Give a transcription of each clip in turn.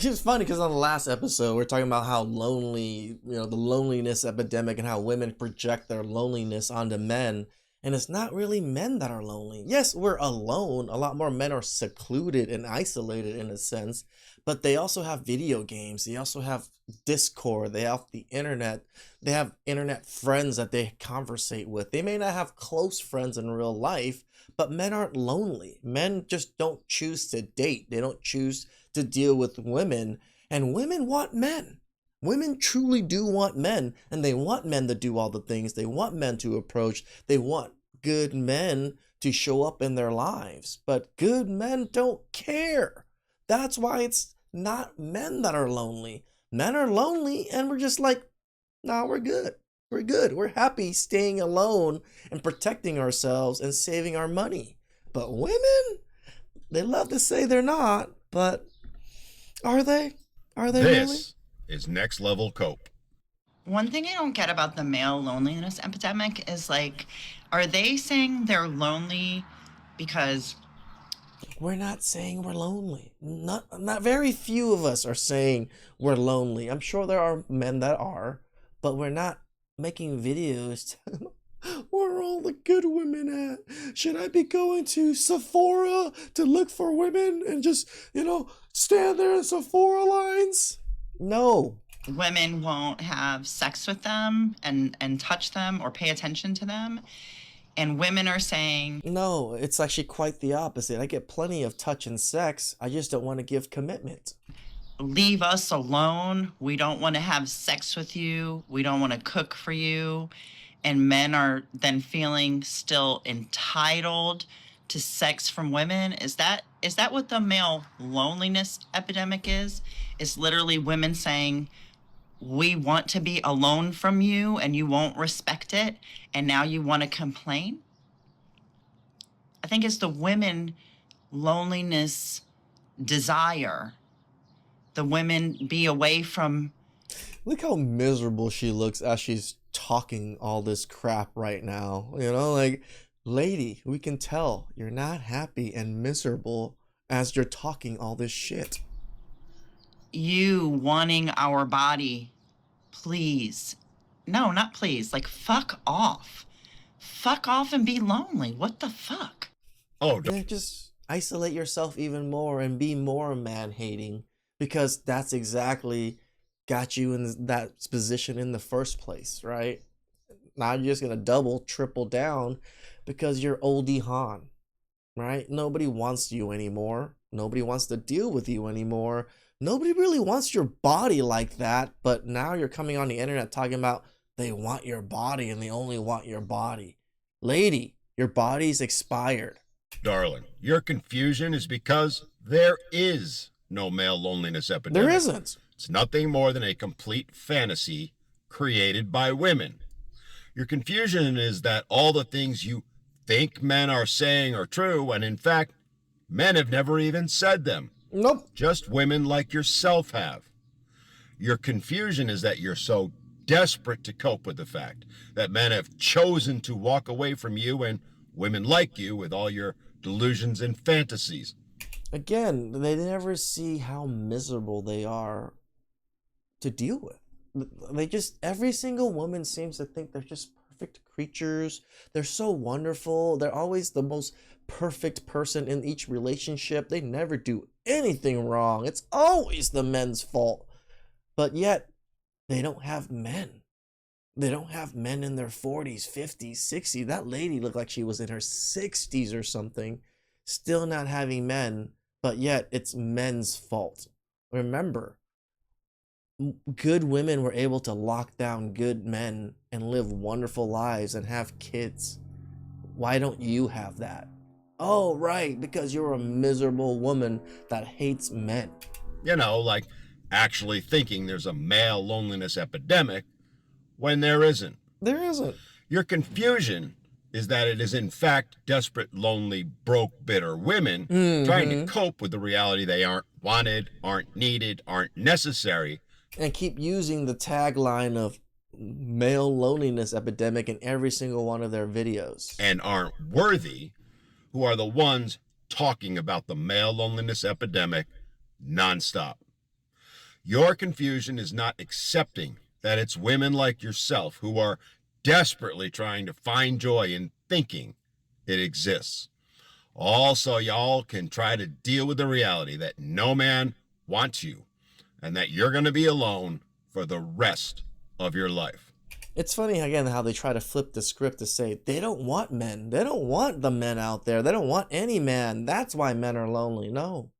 It's funny because on the last episode, we're talking about how lonely, the loneliness epidemic and how women project their loneliness onto men. And it's not really men that are lonely. Yes, we're alone. A lot more men are secluded and isolated in a sense, but they also have video games. They also have Discord. They have the internet. They have internet friends that they conversate with. They may not have close friends in real life, but men aren't lonely. Men just don't choose to date. They don't choose to deal with women, and women want men. Women truly do want men, and they want men to do all the things. They want men to approach. They want good men to show up in their lives, but good men don't care. That's why it's not men that are lonely. Men are lonely, and we're just like, nah, we're good. We're good. We're happy staying alone and protecting ourselves and saving our money. But women, they love to say they're not, but are they? Are they really? This is Next Level Cope. One thing I don't get about the male loneliness epidemic is like, are they saying they're lonely because We're not saying we're lonely. Not very few of us are saying we're lonely. I'm sure there are men that are, but we're not making videos to where are all the good women at? Should I be going to Sephora to look for women and just, stand there in Sephora lines? No. women won't have sex with them and touch them or pay attention to them? And women are saying, No, it's actually quite the opposite. I get plenty of touch and sex. I just don't want to give commitment. leave us alone. We don't want to have sex with you. We don't want to cook for you. And men are then feeling still entitled to sex from women. Is that what the male loneliness epidemic is? It's literally women saying, we want to be alone from you and you won't respect it, and now you want to complain? I think it's the women loneliness desire. The women be away from. Look how miserable she looks as she's talking all this crap right now. Lady, we can tell you're not happy and miserable as you're talking all this shit. You wanting our body, please. No, not please. Like, fuck off. Fuck off and be lonely. What the fuck? Oh, Just isolate yourself even more and be more man-hating, because that's exactly got you in that position in the first place, right? Now you're just gonna double, triple down because you're oldie Han, right? Nobody wants you anymore. Nobody wants to deal with you anymore. Nobody really wants your body like that, but now you're coming on the internet talking about they want your body and they only want your body. Lady, your body's expired. darling, your confusion is because there is no male loneliness epidemic. There isn't. It's nothing more than a complete fantasy created by women. Your confusion is that all the things you think men are saying are true, when in fact, men have never even said them. Nope. Just women like yourself have. Your confusion is that you're so desperate to cope with the fact that men have chosen to walk away from you and women like you with all your delusions and fantasies. Again, they never see how miserable they are to deal with. Every single woman seems to think they're just perfect creatures. They're so wonderful. They're always the most perfect person in each relationship. They never do anything wrong. It's always the men's fault. But yet, they don't have men. They don't have men in their 40s, 50s, 60s. That lady looked like she was in her 60s or something, still not having men, but yet it's men's fault. Remember, good women were able to lock down good men and live wonderful lives and have kids. Why don't you have that? Oh, right, because you're a miserable woman that hates men. Like actually thinking there's a male loneliness epidemic when there isn't. There isn't. Your confusion is that it is in fact desperate, lonely, broke, bitter women trying to cope with the reality they aren't wanted, aren't needed, aren't necessary. And keep using the tagline of male loneliness epidemic in every single one of their videos. And aren't worthy, who are the ones talking about the male loneliness epidemic nonstop. Your confusion is not accepting that it's women like yourself who are desperately trying to find joy in thinking it exists. Also, y'all can try to deal with the reality that no man wants you and that you're going to be alone for the rest of your life. It's funny again how they try to flip the script to say they don't want men. They don't want the men out there. They don't want any man. That's why men are lonely. No.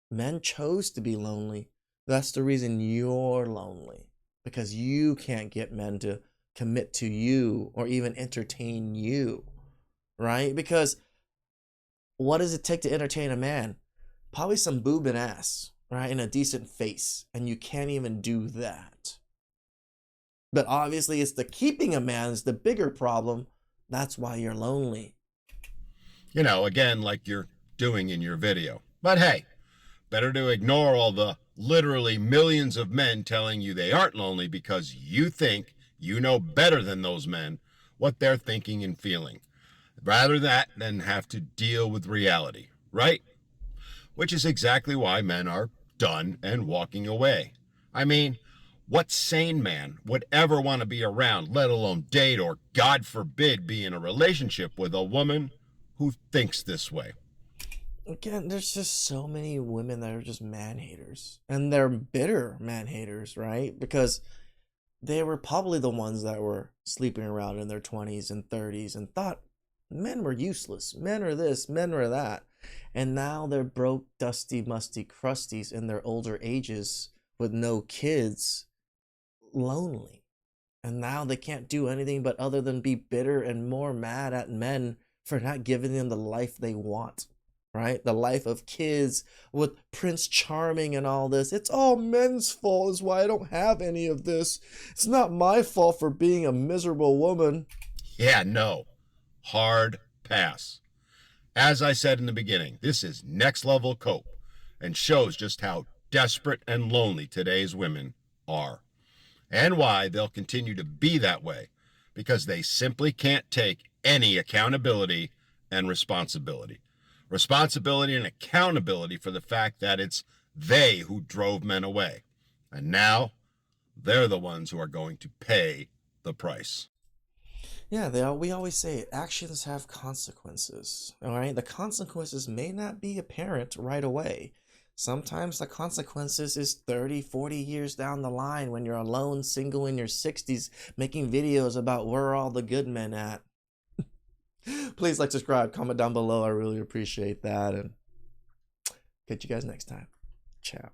Men chose to be lonely. That's the reason you're lonely. Because you can't get men to commit to you or even entertain you. Right? Because what does it take to entertain a man? Probably some boob and ass, right? And a decent face. And you can't even do that. But obviously, it's the keeping a man is the bigger problem. That's why you're lonely. You know, again, like you're doing in your video. But hey, better to ignore all the literally millions of men telling you they aren't lonely because you think you know better than those men what they're thinking and feeling. Rather that than have to deal with reality, right? Which is exactly why men are done and walking away. I mean, what sane man would ever want to be around, let alone date or, God forbid, be in a relationship with a woman who thinks this way? Again, there's just so many women that are just man haters. And they're bitter man haters, right? Because they were probably the ones that were sleeping around in their 20s and 30s and thought men were useless. Men are this, men are that. And now they're broke, dusty, musty crusties in their older ages with no kids, lonely. And now they can't do anything but other than be bitter and more mad at men for not giving them the life they want. Right? The life of kids with Prince Charming and all this. It's all men's fault is why I don't have any of this. It's not my fault for being a miserable woman. Yeah, no. Hard pass. As I said in the beginning, this is next level cope and shows just how desperate and lonely today's women are and why they'll continue to be that way because they simply can't take any accountability and responsibility. Responsibility and accountability for the fact that it's they who drove men away. And now they're the ones who are going to pay the price. Yeah, we always say actions have consequences. All right, the consequences may not be apparent right away. Sometimes the consequences is 30, 40 years down the line when you're alone, single in your 60s, making videos about where are all the good men at. Please like, subscribe, comment down below. I really appreciate that. And catch you guys next time. Ciao.